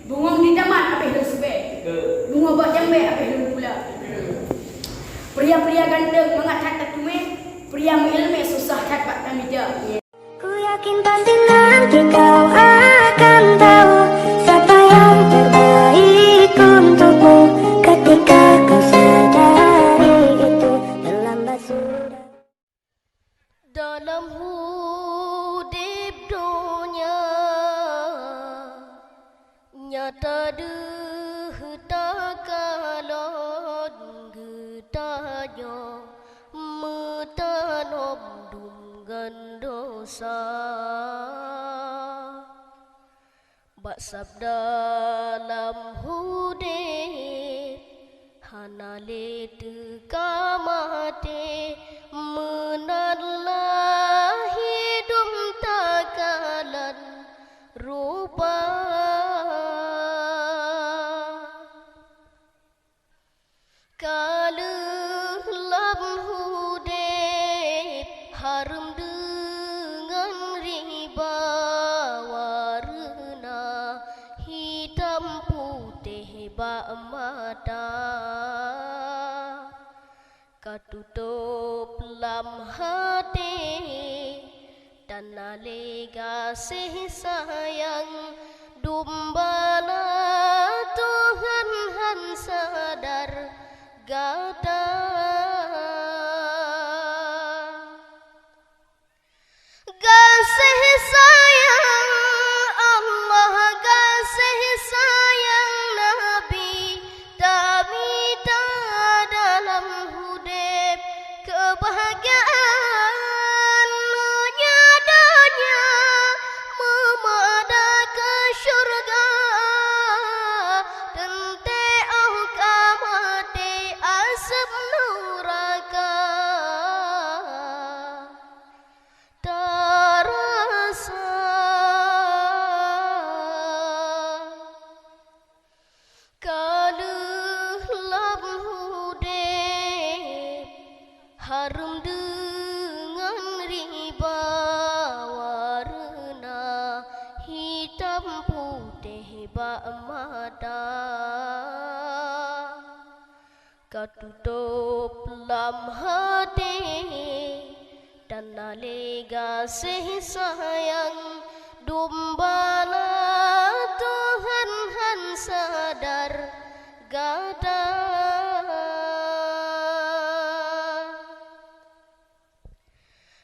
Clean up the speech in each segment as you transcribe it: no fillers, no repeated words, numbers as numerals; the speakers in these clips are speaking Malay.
Bungong di taman apa yang sebe? Bunga buat jambe apa yang pula? Pria-pria ganteng mengangkat ketume, pria mengilmu susah dapat kami dia. Ku yakin pasti nanti kau akan tahu siapa yang terbaik untukmu. Ketika kau sadari itu terlambat sudah. Dalam hudip dunia nyata deh tak kalon getanya metanom dengan dosa. Bak sabda dalam hudip hanale teka mati menadlah hidup takalan rupa. Kalau lam hudip harum dengan riba warna hitam putih bak mata. Katutup lam hati dan nale kasih sayang dumbala Tuhan han sadar gata. Kasih sayang Allah, kasih sayang Nabi tak minta dalam hudip kebahagiaan menyadanya memada ke syurga tente kamati asap neraka terasa. Kalau lam hudip harum dengan riba warna hitam putih bak mata. Katutup lam hati dan nale kasih sayang dumbala Tuhan han sadar gata.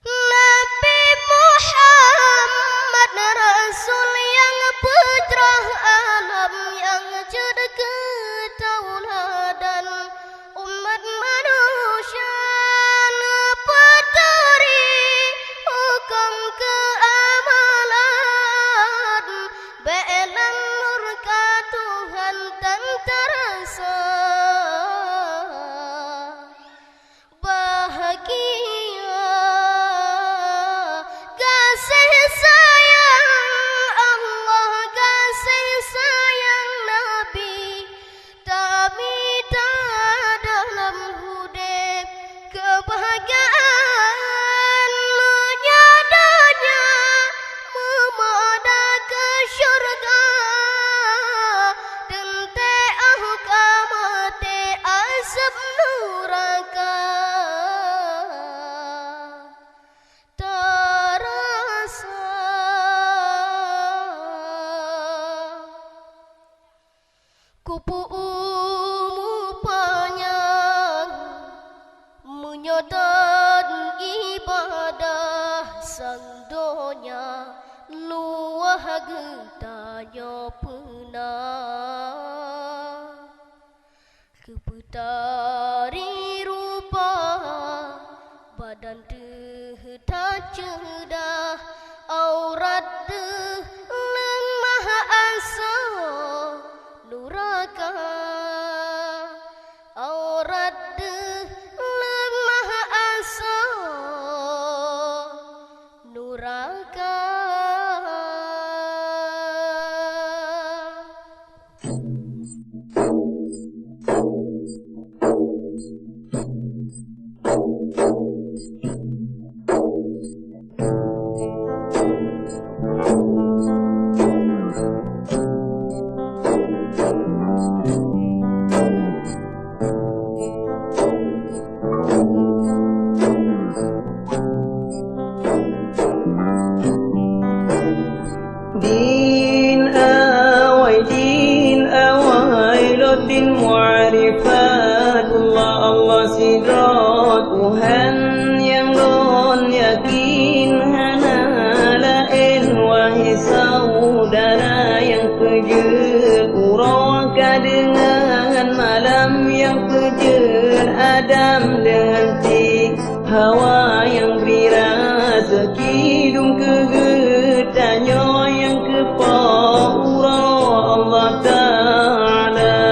Nabi Muhammad Rasul yang putrah alam yang jadi ketauladan umat manusia petari hukum keamalan be'elang murka Tuhan dan terasa bahagia. Kasih sayang Allah, kasih sayang Nabi tak minta dalam hudip kebahagiaan menyadanya memada ke syurga tente kamati asap neraka terasa. Kupu ungu panjang menyodan ibadah sang donya luah getanya pernah keputari rupa badan deh tak cedah aurat deh lemah asa nuraka aurat deh lemah asa nuraka. kejut, uraka dengan malam yang kejut, Adam dengan tik Hawa yang beri rasa kidung kejut, tanya yang kepaura Allah Ta'ala.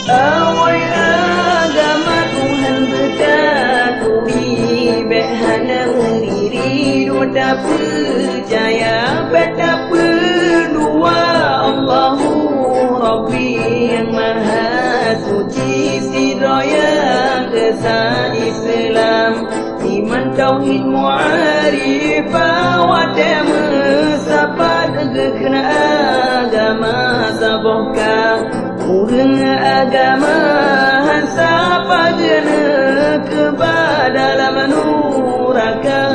Awal agama Tuhan berkaturi, behana mendiri doa percaya, betapa dua Allahu Rabbi yang maha suci, siraya kesah Islam, iman tauhid mu'arifah, wadah mesapat kena agama sabohkah. Urang agama hansa pagana kepada dalam nuraka.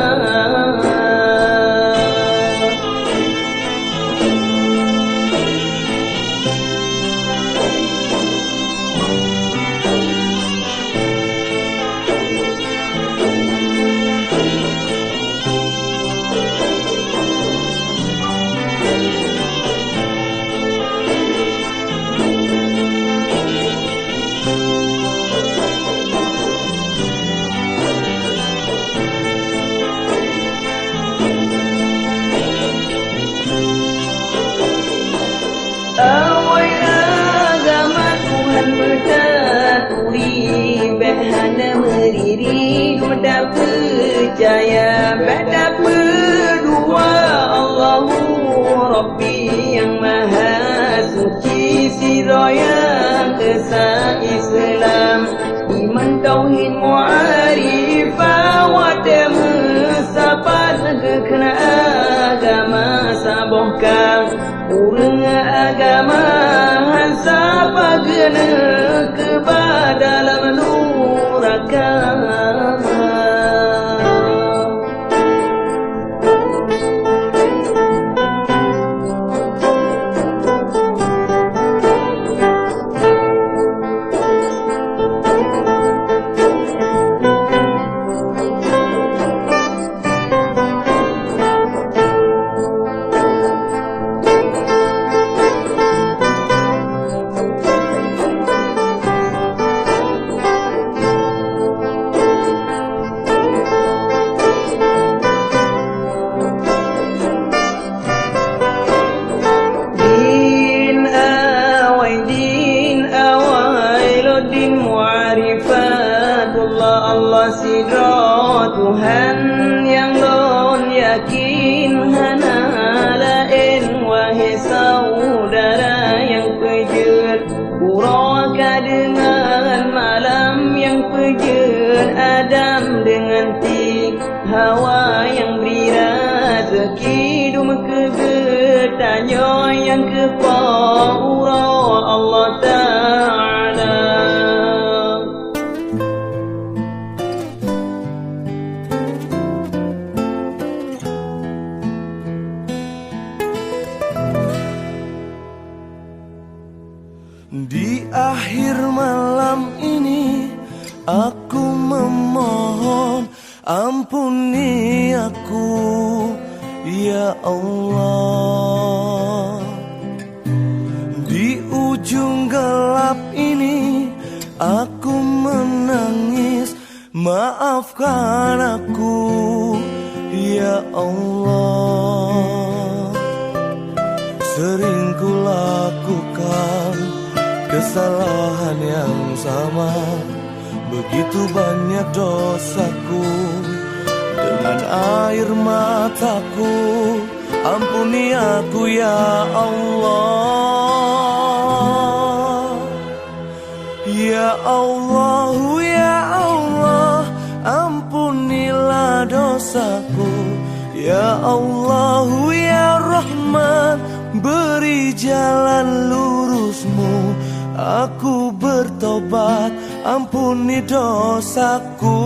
Awal agama Tuhan berkaturi, behana merdiri doa percaya, betapa dua Allahu Rabbi yang maha suci, siraya kesah Islam, iman tauhid mu'arifah, wadah mesapat kena agama sabohkah. Urang agama hansa pagana kepada dalam nuraka. Allah sidra Tuhan yang lon yakin hana lain, wahai saudara yang pejut, uraka dengan malam yang pejut, Adam dengan tik Hawa yang beri rezeki, dum kebet tanya yang kepaura Allah Ta'ala. Di akhir malam ini aku memohon, ampuni aku ya Allah. Di ujung gelap ini aku menangis, maafkan aku ya Allah. Sering ku lakukan kesalahan yang sama, begitu banyak dosaku dengan air mataku, ampuni aku ya Allah. Ya Allah, ya Allah, ampunilah dosaku. Ya Allah, ya Rahman, beri jalan lurusmu. Aku bertobat, ampuni dosaku.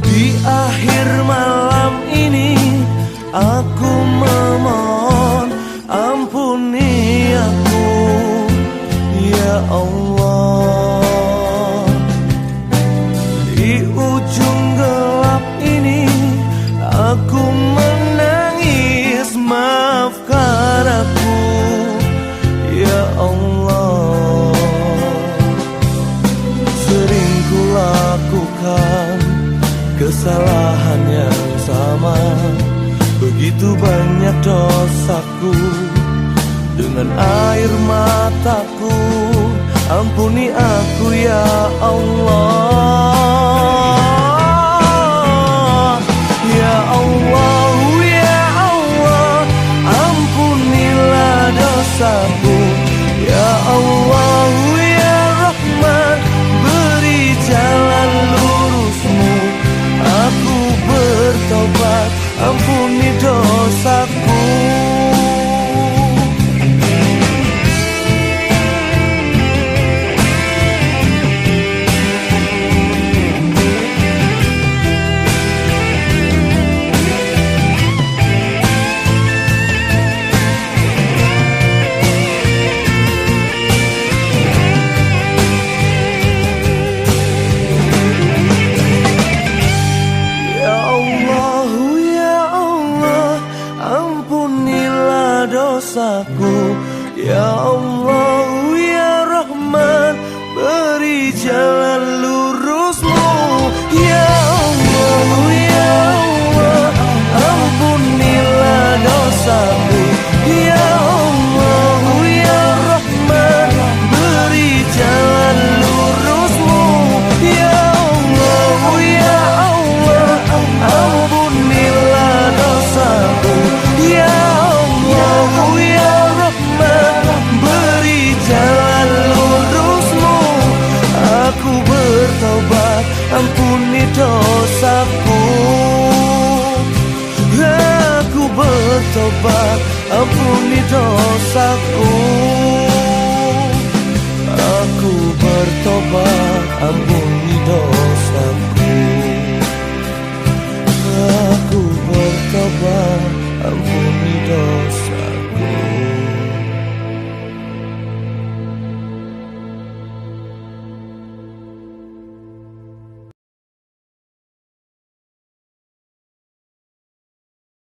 Di akhir malam ini aku memohon ampuni aku, ya Allah. Di ujung gelap ini aku menangis, maafkan aku, ya Allah. Sering ku lakukan kesalahan yang sama, begitu banyak dosaku. Dengan air mataku, ampuni aku ya Allah. Ya Allah, ya Allah, ampunilah dosaku. Ya Allah, ya Rahman, beri jalan lurusmu. Aku bertobat, ampuni dosaku. Ya Allah, ya Rahman, beri jalan lurusmu. Ya Allah, ya Allah, ampunilah dosaku. Ya Allah, ya Rahman, beri jalan lurusmu. Ya Allah, ya Allah, ampunilah dosaku. Ya Allah, ya beri jalan lurusmu. Aku bertobat, ampuni dosaku. Aku bertobat, ampuni dosaku. Aku bertobat, ampuni dosaku. Aku bertobat, ampuni dosaku.